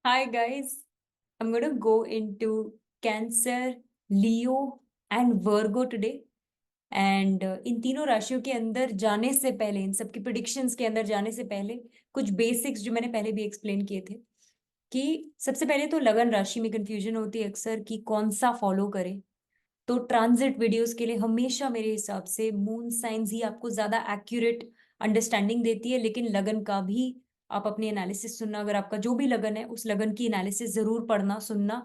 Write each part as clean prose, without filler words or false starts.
Hi guys, I'm going to go into Cancer, Leo and Virgo today. And in तीनों राशियों के अंदर जाने से पहले, इन सबकी प्रिडिक्शंस के अंदर जाने से पहले कुछ बेसिक्स जो मैंने पहले भी एक्सप्लेन किए थे कि सबसे पहले तो लगन राशि में कंफ्यूजन होती है अक्सर कि कौन सा फॉलो करें। तो ट्रांजिट वीडियोस के लिए हमेशा मेरे हिसाब से मून साइंस ही आपको ज्यादा एक्यूरेट अंडरस्टैंडिंग देती है, लेकिन लगन का भी आप अपनी एनालिसिस सुनना, अगर आपका जो भी लगन है उस लगन की एनालिसिस जरूर पढ़ना सुनना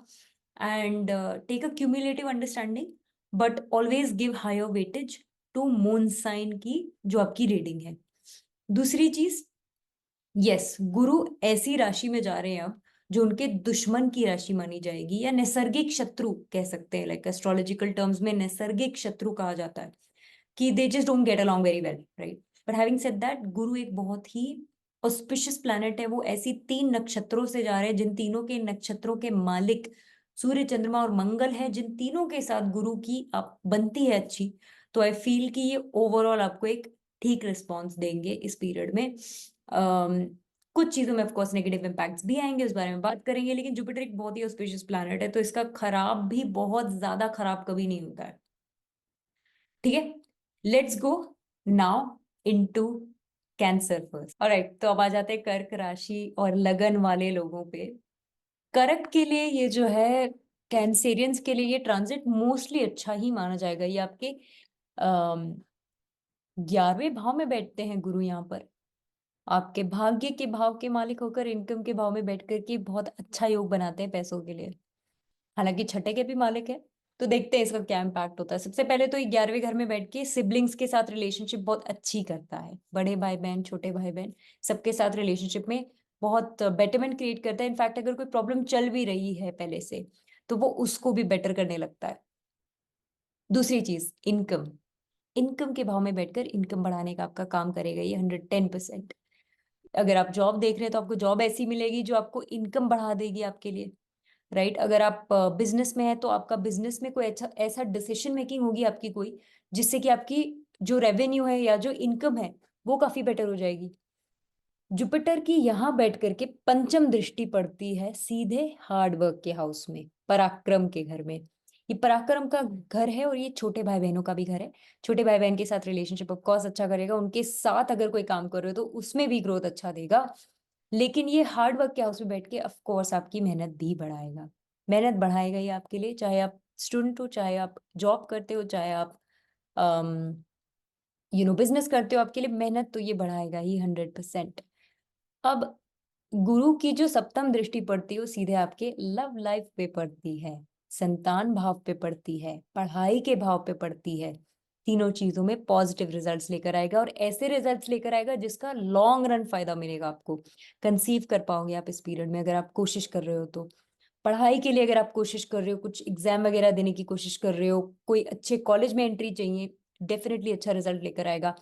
and take a cumulative understanding, but always give higher weightage to moon sign की जो आपकी रीडिंग है। दूसरी चीज, यस, गुरु ऐसी राशि में जा रहे हैं अब जो उनके दुश्मन की राशि मानी जाएगी या नैसर्गिक शत्रु कह सकते हैं। लाइक एस्ट्रोलॉजिकल टर्म्स में नैसर्गिक शत्रु कहा जाता है कि they just don't get along very well, right. But having said that, गुरु एक बहुत ही ऑस्पिशियस प्लैनेट है। वो ऐसी तीन नक्षत्रों से जा रहे हैं जिन तीनों के नक्षत्रों के मालिक सूर्य, चंद्रमा और मंगल है। जिन तीनों के साथ गुरु की आप बनती है अच्छी, तो आई फील कि ये ओवरऑल आपको एक ठीक रिस्पॉन्स देंगे इस पीरियड में। कुछ चीजों में ऑफकोर्स नेगेटिव इम्पैक्ट्स भी आएंगे, उस बारे में बात करेंगे, लेकिन जुपिटर एक बहुत ही ऑस्पिशियस प्लैनेट है तो इसका खराब भी बहुत ज्यादा खराब कभी नहीं होता है। ठीक है, let's go now into cancer first. Alright, तो अब आ जाते हैं कर्क राशि और लगन वाले लोगों पे। कर्क के लिए ये जो है, कैंसेरियंस के लिए ये ट्रांजिट मोस्टली अच्छा ही माना जाएगा। ये आपके 11वें भाव में बैठते हैं गुरु यहाँ पर, आपके भाग्य के भाव के मालिक होकर इनकम के भाव में बैठ करके बहुत अच्छा योग बनाते हैं पैसों के लिए। हालांकि छठे के भी मालिक है, तो देखते हैं इसका क्या इम्पैक्ट होता है। सबसे पहले तो 11वें घर में बैठ के सिबलिंग्स के साथ रिलेशनशिप बहुत अच्छी करता है। बड़े भाई बहन, छोटे भाई बहन, सबके साथ रिलेशनशिप में बहुत बेटरमेंट क्रिएट करता है। इनफैक्ट अगर कोई प्रॉब्लम चल भी रही है पहले से, तो वो उसको भी बेटर करने लगता है। दूसरी चीज, इनकम। इनकम के भाव में बैठकर इनकम बढ़ाने का आपका काम करेगा ये 110%। अगर आप जॉब देख रहे हैं तो आपको जॉब ऐसी मिलेगी जो आपको इनकम बढ़ा देगी आपके लिए, राइट। अगर आप बिजनेस में है तो आपका बिजनेस में कोई अच्छा ऐसा डिसीजन मेकिंग होगी आपकी कोई, जिससे कि आपकी जो रेवेन्यू है या जो इनकम है वो काफी बेटर हो जाएगी। जुपिटर की यहाँ बैठ करके पंचम दृष्टि पड़ती है सीधे हार्ड वर्क के हाउस में, पराक्रम के घर में। ये पराक्रम का घर है और ये छोटे भाई बहनों का भी घर है। छोटे भाई बहन के साथ रिलेशनशिप ऑफकोर्स अच्छा करेगा, उनके साथ अगर कोई काम कर रहे हो तो उसमें भी ग्रोथ अच्छा देगा। लेकिन ये हार्ड वर्क के हाउस में बैठ के ऑफकोर्स आपकी मेहनत भी बढ़ाएगा। मेहनत बढ़ाएगा ये आपके लिए, चाहे आप स्टूडेंट हो, चाहे आप जॉब करते हो, चाहे आप बिजनेस करते हो, आपके लिए मेहनत तो ये बढ़ाएगा ही 100%। अब गुरु की जो सप्तम दृष्टि पड़ती है वो सीधे आपके लव लाइफ पे पड़ती है, संतान भाव पे पड़ती है, पढ़ाई के भाव पे पड़ती है। तीनों चीजों में पॉजिटिव रिजल्ट्स लेकर आएगा और ऐसे रिजल्ट्स लेकर आएगा जिसका लॉन्ग रन फायदा मिलेगा आपको। कंसीव कर पाओगे आप इस पीरियड में अगर आप कोशिश कर रहे हो तो। पढ़ाई के लिए अगर आप कोशिश कर रहे हो, कुछ एग्जाम वगैरह देने की कोशिश कर रहे हो, कोई अच्छे कॉलेज में एंट्री चाहिए, डेफिनेटली अच्छा रिजल्ट लेकर आएगा।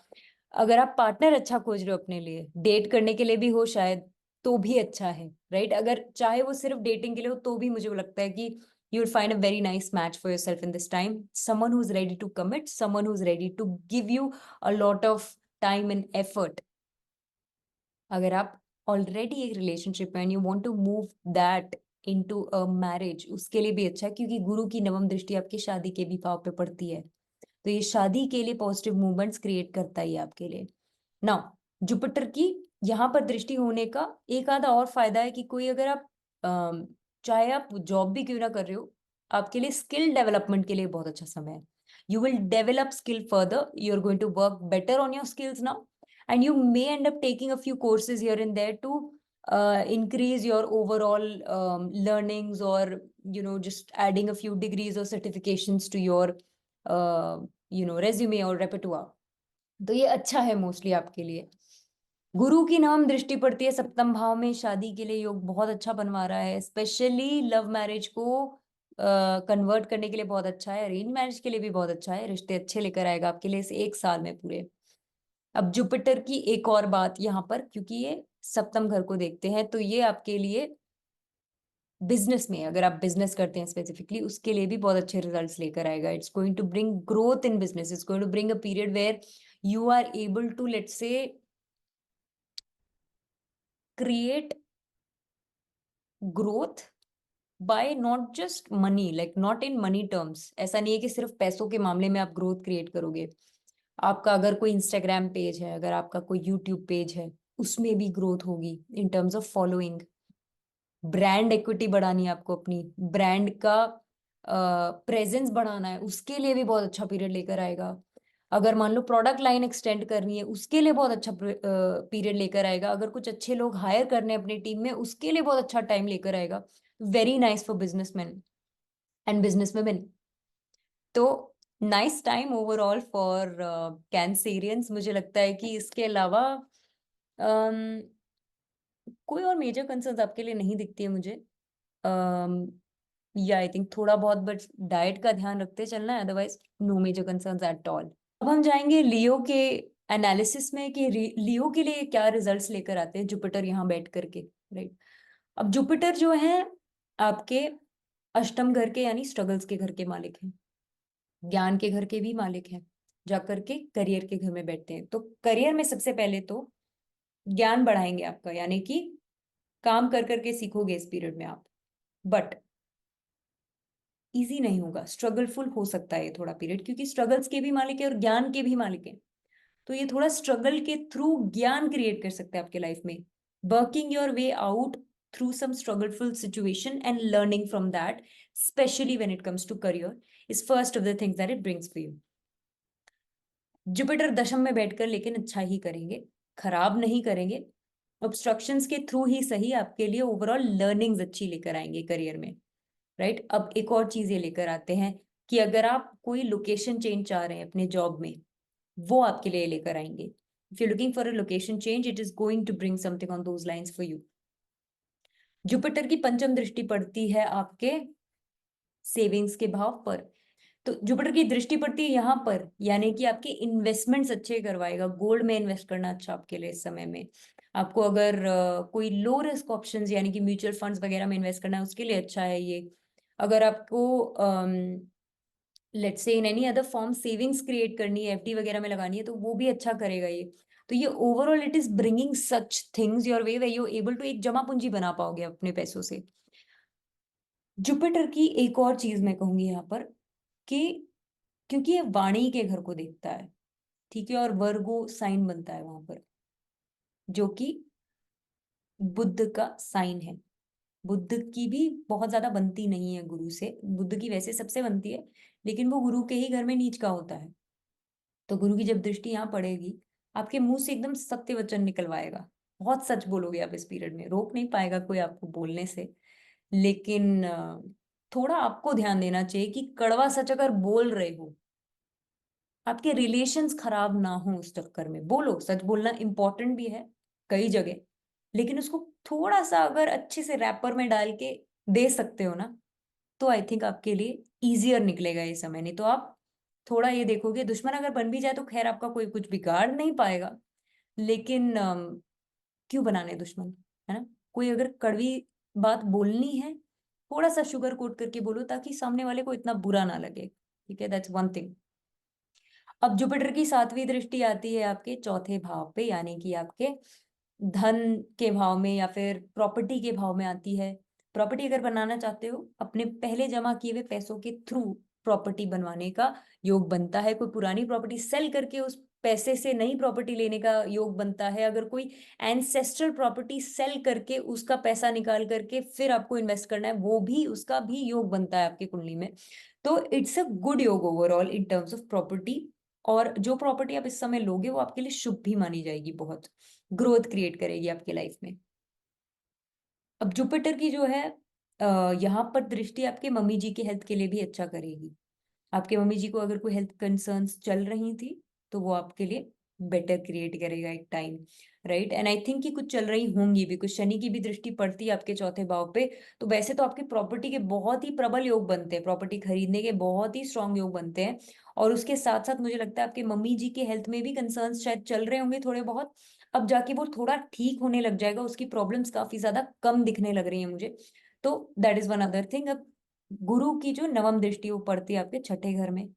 अगर आप पार्टनर अच्छा खोज रहे हो अपने लिए, डेट करने के लिए भी हो शायद, तो भी अच्छा है, राइट। अगर चाहे वो सिर्फ डेटिंग के लिए हो तो भी मुझे लगता है कि you will find a very nice match for yourself in this time. Someone who is ready to commit, someone who is ready to give you a lot of time and effort. अगर आप already एक relationship में and you want to move that into a marriage, उसके लिए भी अच्छा है, क्योंकि गुरु की नवम दृष्टि आपकी शादी के भी भाव पे पड़ती है। तो ये शादी के लिए पॉजिटिव मूवमेंट्स क्रिएट करता ही है आपके लिए। नाउ, जुपिटर की यहाँ पर दृष्टि होने का एक आधा और फायदा है कि कोई अगर आप चाहे आप जॉब भी क्यों ना कर रहे हो, आपके लिए स्किल डेवलपमेंट के लिए बहुत अच्छा समय है। You will develop skill further, you are going to work better on your skills now, and you may end up taking a few courses here and there to increase your overall learnings, or just adding a few degrees or certifications to your resume or repertoire। तो ये अच्छा है mostly आपके लिए। गुरु की नवम दृष्टि पड़ती है सप्तम भाव में, शादी के लिए योग बहुत अच्छा बनवा रहा है। स्पेशली लव मैरिज को कन्वर्ट करने के लिए बहुत अच्छा है, अरेंज मैरिज के लिए भी बहुत अच्छा है। रिश्ते अच्छे लेकर आएगा आपके लिए इस एक साल में पूरे। अब जुपिटर की एक और बात यहाँ पर, क्योंकि ये सप्तम घर को देखते हैं, तो ये आपके लिए बिजनेस में, अगर आप बिजनेस करते हैं स्पेसिफिकली, उसके लिए भी बहुत अच्छे रिजल्ट्स लेकर आएगा। It's going to bring growth in business, it's going to bring a period where you are able to, let's say, create growth by not just money, like not in money terms. ऐसा नहीं है कि सिर्फ पैसों के मामले में आप ग्रोथ क्रिएट करोगे। आपका अगर कोई इंस्टाग्राम पेज है, अगर आपका कोई यूट्यूब पेज है, उसमें भी ग्रोथ होगी in terms of following. Brand equity बढ़ानी है आपको, अपनी ब्रांड का प्रेजेंस बढ़ाना है, उसके लिए भी बहुत अच्छा पीरियड लेकर आएगा। अगर मान लो प्रोडक्ट लाइन एक्सटेंड करनी है, उसके लिए बहुत अच्छा पीरियड लेकर आएगा। अगर कुछ अच्छे लोग हायर करने हैं अपनी टीम में, उसके लिए बहुत अच्छा टाइम लेकर आएगा। Very nice for businessman and business women. तो nice time overall for Cancerians. मुझे लगता है कि इसके अलावा अम, कोई और मेजर कंसर्न्स आपके लिए नहीं दिखती है मुझे। या आई थिंक थोड़ा बहुत बट डाइट का ध्यान रखते चलना है, otherwise no major concerns at all. अब हम जाएंगे लियो के एनालिसिस में कि लियो के लिए क्या रिजल्ट्स लेकर आते हैं जुपिटर यहाँ बैठ करके, राइट। अब जुपिटर जो है आपके अष्टम घर के यानी स्ट्रगल्स के घर के मालिक हैं, ज्ञान के घर के भी मालिक हैं, जाकर के करियर के घर में बैठते हैं। तो करियर में सबसे पहले तो ज्ञान बढ़ाएंगे आपका, यानी कि काम कर करके सीखोगे इस पीरियड में आप। बट इजी नहीं होगा, स्ट्रगलफुल हो सकता है ये थोड़ा पीरियड, क्योंकि स्ट्रगल्स के भी मालिक है और ज्ञान के भी मालिक है। तो ये थोड़ा स्ट्रगल के थ्रू ज्ञान क्रिएट कर सकते हैं आपके लाइफ में। Working your way out through some struggleful situation and learning from that, specially when it comes to career, is first of the things that it brings for you. Jupiter दशम में बैठकर लेकिन अच्छा ही करेंगे, खराब नहीं करेंगे। ऑब्स्ट्रक्शंस के थ्रू ही सही आपके लिए ओवरऑल लर्निंग्स अच्छी लेकर आएंगे करियर में, राइट। अब एक और चीज ये लेकर आते हैं कि अगर आप कोई लोकेशन चेंज चाह रहे हैं अपने जॉब में, वो आपके लिए लेकर आएंगे। If you looking for a location change, it is going to bring something on those lines for you. Jupiter की पंचम दृष्टि पड़ती है आपके सेविंग्स के भाव पर। तो जुपिटर की दृष्टि पड़ती है यहाँ पर, यानी कि आपके इन्वेस्टमेंट्स अच्छे करवाएगा। गोल्ड में इन्वेस्ट करना अच्छा आपके लिए इस समय में। आपको अगर कोई लो रिस्क ऑप्शंस यानी कि म्यूचुअल फंड्स वगैरह में इन्वेस्ट करना है, उसके लिए अच्छा है ये। अगर आपको let's say in any other form savings create करनी है, एफडी वगैरह में लगानी है, तो वो भी अच्छा करेगा ये। तो ये overall it is bringing such things your way, way you able to एक जमा पूंजी बना पाओगे अपने पैसों से। जुपिटर की एक और चीज मैं कहूंगी यहाँ पर कि क्योंकि ये वाणी के घर को देखता है, ठीक है, और वर्गो साइन बनता है वहां पर, जो कि बुद्ध का साइन है। बुद्ध की भी बहुत ज्यादा बनती नहीं है गुरु से, बुद्ध की वैसे सबसे बनती है, लेकिन वो गुरु के ही घर में नीच का होता है। तो गुरु की जब दृष्टि यहाँ पड़ेगी, आपके मुंह से एकदम सत्य वचन निकलवाएगा। बहुत सच बोलोगे आप इस पीरियड में, रोक नहीं पाएगा कोई आपको बोलने से। लेकिन थोड़ा आपको ध्यान देना चाहिए कि कड़वा सच अगर बोल रहे हो, आपके रिलेशंस खराब ना हो उस चक्कर में। बोलो, सच बोलना इंपॉर्टेंट भी है कई जगह, लेकिन उसको थोड़ा सा अगर अच्छे से रैपर में डाल के दे सकते हो ना, तो आई थिंक आपके लिए इजियर निकलेगा ये समय। नहीं तो आप थोड़ा ये देखोगे, दुश्मन अगर बन भी जाए तो खैर आपका कोई कुछ बिगाड़ नहीं पाएगा, लेकिन क्यों बनाने दुश्मन, है ना। कोई अगर कड़वी बात बोलनी है, थोड़ा सा शुगर कोट करके बोलो, ताकि सामने वाले को इतना बुरा ना लगे, ठीक है, दैट्स वन थिंग। अब जुपिटर की सातवीं दृष्टि आती है आपके चौथे भाव पे, यानी कि आपके धन के भाव में या फिर प्रॉपर्टी के भाव में आती है। प्रॉपर्टी अगर बनाना चाहते हो, अपने पहले जमा किए हुए पैसों के थ्रू प्रॉपर्टी बनवाने का योग बनता है। कोई पुरानी प्रॉपर्टी सेल करके उस पैसे से नई प्रॉपर्टी लेने का योग बनता है। अगर कोई एंसेस्ट्रल प्रॉपर्टी सेल करके उसका पैसा निकाल करके फिर आपको इन्वेस्ट करना है, वो भी, उसका भी योग बनता है आपकी कुंडली में। तो इट्स अ गुड योग overall in terms of property. और जो प्रॉपर्टी आप इस समय लोगे वो आपके लिए शुभ भी मानी जाएगी, बहुत ग्रोथ क्रिएट करेगी आपके लाइफ में। अब जुपिटर की जो है यहाँ पर दृष्टि आपके मम्मी जी के हेल्थ के लिए भी अच्छा करेगी। आपके मम्मी जी को अगर कोई हेल्थ कंसर्न्स चल रही थी, तो वो आपके लिए बेटर क्रिएट करेगा एक time, right. And I think कि कुछ चल रही होंगी भी, कुछ शनि की भी दृष्टि पड़ती है आपके चौथे भाव पे। तो वैसे तो आपकी प्रॉपर्टी के बहुत ही प्रबल योग बनते हैं, प्रॉपर्टी खरीदने के बहुत ही स्ट्रांग योग बनते हैं। और उसके साथ साथ मुझे लगता है आपके मम्मी जी के हेल्थ में भी कंसर्न्स शायद चल रहे होंगे थोड़े बहुत। अब जाके वो थोड़ा ठीक होने लग जाएगा, उसकी प्रॉब्लम्स काफी ज्यादा कम दिखने लग रही है मुझे। तो that is one other thing. अब गुरु की जो नवम दृष्टि वो पड़ती है आपके छठे घर में,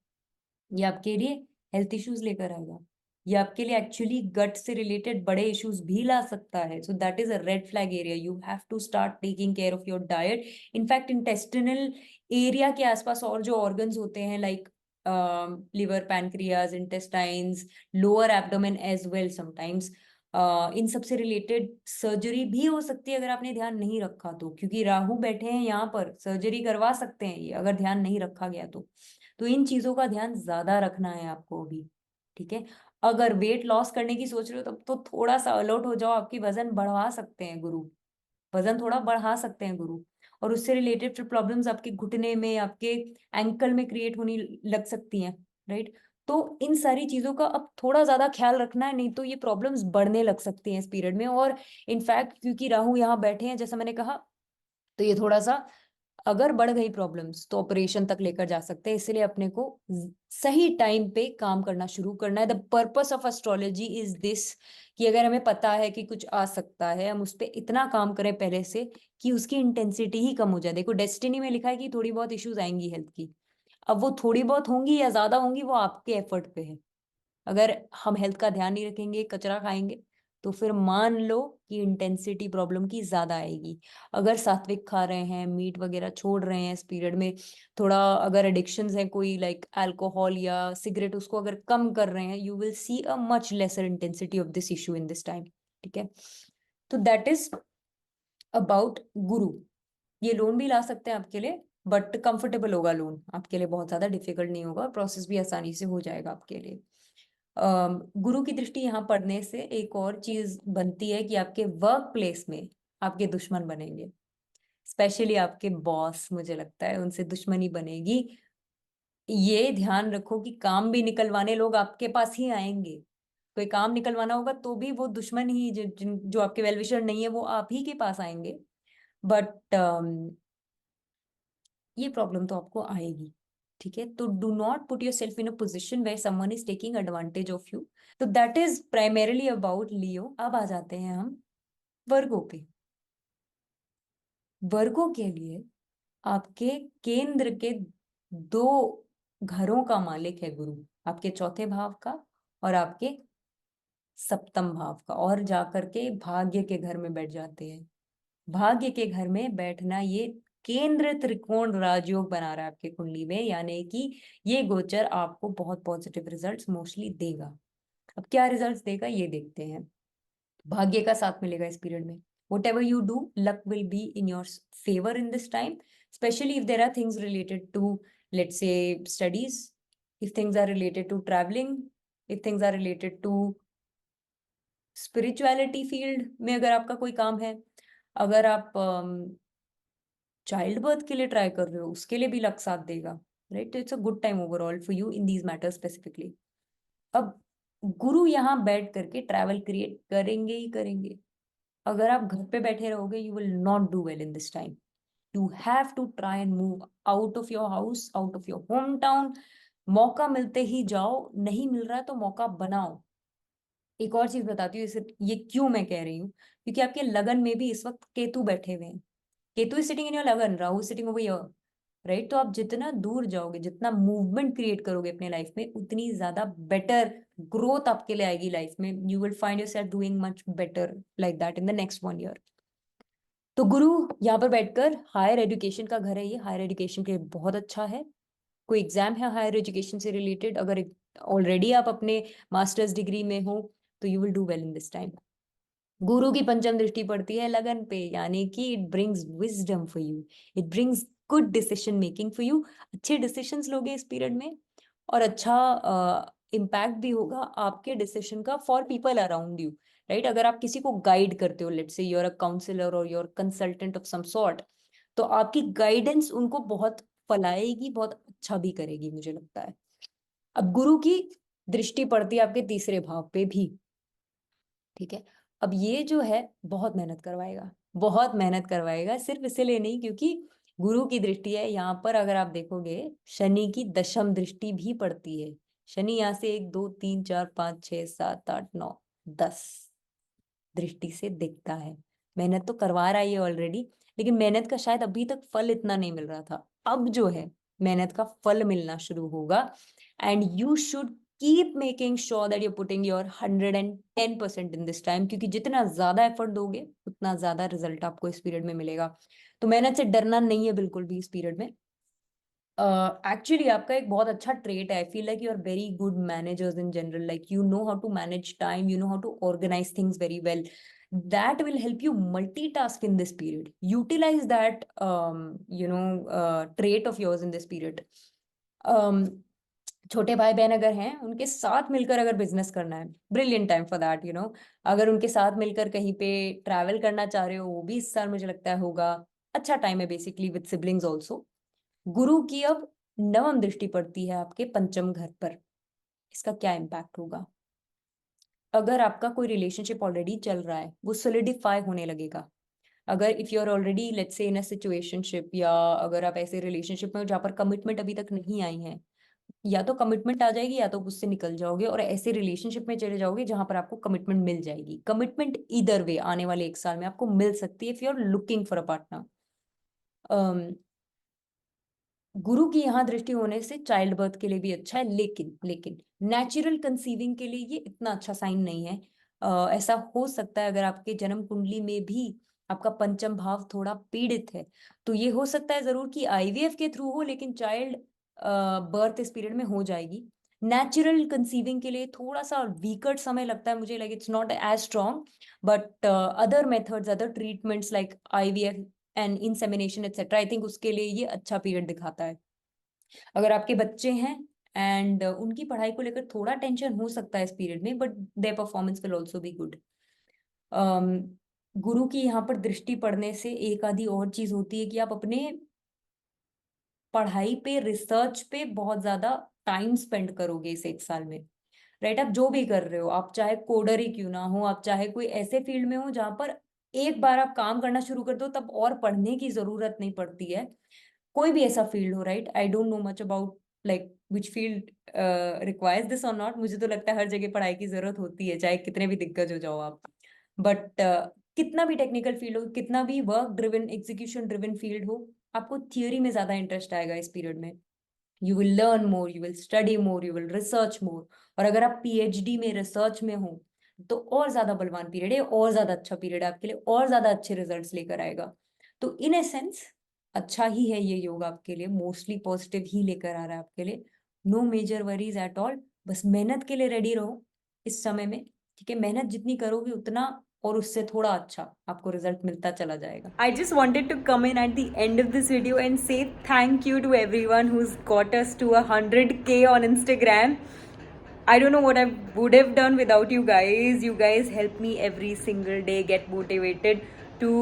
ये आपके लिए हेल्थ इश्यूज लेकर आएगा। ये आपके लिए एक्चुअली गट से रिलेटेड बड़े इश्यूज भी ला सकता है. So that is a red flag area. You have to start taking care of your diet. In fact intestinal area के आसपास और जो ऑर्गन्स होते हैं, like liver, pancreas, intestines, lower abdomen as well sometimes, इन सब से रिलेटेड सर्जरी भी हो सकती है अगर आपने ध्यान नहीं रखा तो. क्योंकि राहु बैठे हैं यहाँ पर, सर्जरी करवा सकते हैं ये अगर ध्यान नहीं रखा गया तो इन चीजों का ध्यान ज्यादा रखना है आपको अभी. ठीक है. अगर वेट लॉस करने की सोच रहे हो तब तो थोड़ा सा अलर्ट हो जाओ. आपकी वजन बढ़वा सकते हैं गुरु, वजन थोड़ा बढ़ा सकते हैं गुरु. और उससे रिलेटेड फिर प्रॉब्लम्स आपके घुटने में, आपके एंकल में क्रिएट होने लग सकती हैं. राइट. तो इन सारी चीजों का अब थोड़ा ज्यादा ख्याल रखना है, नहीं तो ये प्रॉब्लम्स बढ़ने लग सकती हैं इस पीरियड में. और इनफैक्ट क्योंकि राहु यहाँ बैठे हैं जैसा मैंने कहा, तो ये थोड़ा सा अगर बढ़ गई प्रॉब्लम्स तो ऑपरेशन तक लेकर जा सकते हैं. इसलिए अपने को सही टाइम पे काम करना शुरू करना है. The purpose of astrology is this, कि अगर हमें पता है कि कुछ आ सकता है, हम उस पर इतना काम करें पहले से कि उसकी इंटेंसिटी ही कम हो जाए. देखो डेस्टिनी में लिखा है कि थोड़ी बहुत इश्यूज आएंगी हेल्थ की. अब वो थोड़ी बहुत होंगी या ज्यादा होंगी वो आपके एफर्ट पे है. अगर हम हेल्थ का ध्यान नहीं रखेंगे, कचरा खाएंगे, तो फिर मान लो कि इंटेंसिटी प्रॉब्लम की ज्यादा आएगी. अगर सात्विक खा रहे हैं, मीट वगैरह छोड़ रहे हैं इस पीरियड में, थोड़ा अगर एडिक्शंस है कोई लाइक अल्कोहल या सिगरेट, उसको अगर कम कर रहे हैं, you will see a much laser intensity of this issue in this time. ठीक है. तो दैट इज अबाउट गुरु. ये लोन भी ला सकते हैं आपके लिए, बट कंफर्टेबल होगा लोन आपके लिए, बहुत ज्यादा डिफिकल्ट नहीं होगा, प्रोसेस भी आसानी से हो जाएगा आपके लिए. गुरु की दृष्टि यहाँ पड़ने से एक और चीज बनती है कि आपके वर्क प्लेस में आपके दुश्मन बनेंगे. स्पेशली आपके बॉस, मुझे लगता है उनसे दुश्मनी बनेगी. ये ध्यान रखो कि काम भी निकलवाने लोग आपके पास ही आएंगे. कोई काम निकलवाना होगा तो भी वो दुश्मन ही, जो आपके वेलविशर नहीं है, वो आप ही के पास आएंगे. बट ये प्रॉब्लम तो आपको आएगी. ठीक है. तो do not put yourself in a position where someone is taking advantage of you. तो that is primarily about Leo. अब आ जाते हैं हम वर्गो पे. वर्गो के लिए आपके केंद्र के दो घरों का मालिक है गुरु, आपके चौथे भाव का और आपके सप्तम भाव का, और जाकर के भाग्य के घर में बैठ जाते हैं. भाग्य के घर में बैठना ये केंद्र त्रिकोण राजयोग बना रहा है आपके कुंडली में, यानी कि ये गोचर आपको बहुत पॉजिटिव रिजल्ट्स मोस्टली देगा. अब क्या रिजल्ट्स देगा ये देखते हैं. भाग्य का साथ मिलेगा इस पीरियड में. Whatever you do, luck will be in your favour in this time, specially if there are things related to, let's say, studies, if things are related to traveling, if things are related to spirituality field में अगर आपका कोई काम है, अगर आप child birth के लिए ट्राई कर रहे हो उसके लिए भी लक साथ देगा. राइट. तो it's a good time overall for you in these matters specifically. अब गुरु यहाँ बैठ करके ट्रैवल क्रिएट करेंगे ही करेंगे. अगर आप घर पे बैठे रहोगे you will not do well in this time. You have to try and move out of your house, out of your home town. मौका मिलते ही जाओ, नहीं मिल रहा है तो मौका बनाओ. एक और चीज बताती हूँ इसे, ये क्यों मैं कह रही हूँ, क्योंकि आपके लगन में भी इस वक्त केतु बैठे हुए हैं. Ketu is sitting in your lagan, Rahu sitting over your. Right. तो आप जितना दूर जाओगे, जितना मूवमेंट क्रिएट करोगे अपने लाइफ में, उतनी ज्यादा बेटर ग्रोथ आपके लिए आएगी लाइफ में. You will find your self doing much better like that in the next 1 year. तो गुरु यहाँ पर बैठकर, हायर एजुकेशन का घर है ये, हायर एजुकेशन के लिए बहुत अच्छा है. कोई एग्जाम है हायर एजुकेशन से रिलेटेड, अगर ऑलरेडी आप अपने मास्टर्स डिग्री में हो, तो you will do well in this time. गुरु की पंचम दृष्टि पड़ती है लगन पे, यानी कि it brings wisdom for you, it brings good decision making for you. अच्छे डिसीजंस लोगे इस पीरियड में, और अच्छा इम्पैक्ट भी होगा आपके डिसीजन का for people around you. Right. अगर आप किसी को गाइड करते हो, let's say you are a counsellor और you are consultant of some sort, तो आपकी गाइडेंस उनको बहुत फलाएगी, बहुत अच्छा भी करेगी मुझे लगता है. अब गुरु की दृष्टि पड़ती है आपके तीसरे भाव पे भी. ठीक है. अब ये जो है बहुत मेहनत करवाएगा, बहुत मेहनत करवाएगा, सिर्फ इसीलिए नहीं क्योंकि गुरु की दृष्टि है यहाँ पर. अगर आप देखोगे शनि की दशम दृष्टि भी पड़ती है. शनि यहाँ से 1 2 3 4 5 6 7 8 9 10 दृष्टि से दिखता है. मेहनत तो करवा रहा है ये ऑलरेडी, लेकिन मेहनत का शायद अभी तक फल इतना नहीं मिल रहा था. अब जो है मेहनत का फल मिलना शुरू होगा. And you should keep making sure that you putting your 110% in this time, क्योंकि जितना ज्यादा एफर्ट दोगे उतना ज्यादा रिजल्ट आपको इस पीरियड में मिलेगा। तो मेहनत से डरना नहीं है बिल्कुल भी इस पीरियड में। एक्चुअली आपका एक बहुत अच्छा ट्रेट है, I feel like you are very good managers in general, like you know how to manage time, you know how to organize things very well. That will help you multitask in this period. Utilize that trait of yours in this period. छोटे भाई बहन अगर हैं, उनके साथ मिलकर अगर business करना है, ब्रिलियंट टाइम फॉर दैट, अगर उनके साथ मिलकर कहीं पे ट्रैवल करना चाह रहे हो, वो भी इस साल मुझे लगता है होगा। अच्छा टाइम है बेसिकली विद सिबलिंग्स ऑल्सो। गुरु की अब नवम दृष्टि पड़ती है आपके पंचम घर पर। इसका क्या इम्पैक्ट होगा? अगर आपका कोई रिलेशनशिप ऑलरेडी चल रहा है, वो सोलिडिफाई होने लगेगा। अगर if you are already let's say in a situationship, या अगर आप ऐसे रिलेशनशिप में हो जहाँ पर कमिटमेंट अभी तक नहीं आई है, या तो कमिटमेंट आ जाएगी या तो उससे निकल जाओगे, और ऐसे रिलेशनशिप में चले जाओगे जहां पर आपको कमिटमेंट मिल जाएगी। कमिटमेंट इधर वे आने वाले एक साल में आपको मिल सकती है if you are looking for a partner. गुरु की यहाँ दृष्टि होने से चाइल्ड बर्थ के लिए भी अच्छा है, लेकिन लेकिन नेचुरल कंसीविंग के लिए ये इतना अच्छा साइन नहीं है। ऐसा हो सकता है अगर आपके जन्म कुंडली में भी आपका पंचम भाव थोड़ा पीड़ित है, तो ये हो सकता है जरूर कि आईवीएफ के थ्रू हो, लेकिन चाइल्ड बर्थ इस पीरियड में हो जाएगी। नेचुरल कंसीविंग के लिए थोड़ा सा वीकर समय लगता है मुझे, like it's not as strong, but other methods, other treatments like IVF and insemination etcetera, I think उसके लिए ये अच्छा पीरियड दिखाता है। अगर आपके बच्चे हैं एंड उनकी पढ़ाई को लेकर थोड़ा टेंशन हो सकता है इस पीरियड में, but their performance will also be good. गुरु की यहाँ पर दृष्टि पड़ने से एक आधी और चीज होती है कि आप अपने पढ़ाई पे, रिसर्च पे बहुत ज्यादा टाइम स्पेंड करोगे इस एक साल में। राइट, आप जो भी कर रहे हो, आप चाहे कोडर ही क्यों ना हो, आप चाहे कोई ऐसे फील्ड में हो जहां पर एक बार आप काम करना शुरू कर दो तब और पढ़ने की जरूरत नहीं पड़ती है। कोई भी ऐसा फील्ड हो, right, I don't know much about like which field requires this और नॉट। मुझे तो लगता है हर जगह पढ़ाई की जरूरत होती है, चाहे कितने भी दिग्गज हो जाओ आप। बट कितना भी टेक्निकल फील्ड हो, कितना भी work driven, execution driven field हो, आपको थियोरी में ज्यादा इंटरेस्ट आएगा इस पीरियड में। You will learn more, you will study more, you will research more. और अगर आप पीएचडी में, रिसर्च में हो, तो और ज्यादा बलवान पीरियड है, और ज्यादा अच्छा पीरियड है आपके लिए, और ज्यादा अच्छे रिजल्ट्स लेकर आएगा। तो इन ए सेंस अच्छा ही है ये योग आपके लिए, मोस्टली पॉजिटिव ही लेकर आ रहा है आपके लिए। No major worries at all. बस मेहनत के लिए रेडी रहो इस समय में, ठीक है? मेहनत जितनी करोगे उतना और उससे थोड़ा अच्छा आपको रिजल्ट मिलता चला जाएगा। I just wanted to come in at the end of this video and say thank you to everyone who's got us to 100K on Instagram. I don't know what I would have done without you guys. You guys help me every single day get motivated to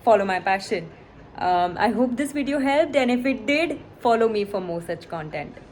follow my passion. I hope this video helped, and if it did, follow me for more such content.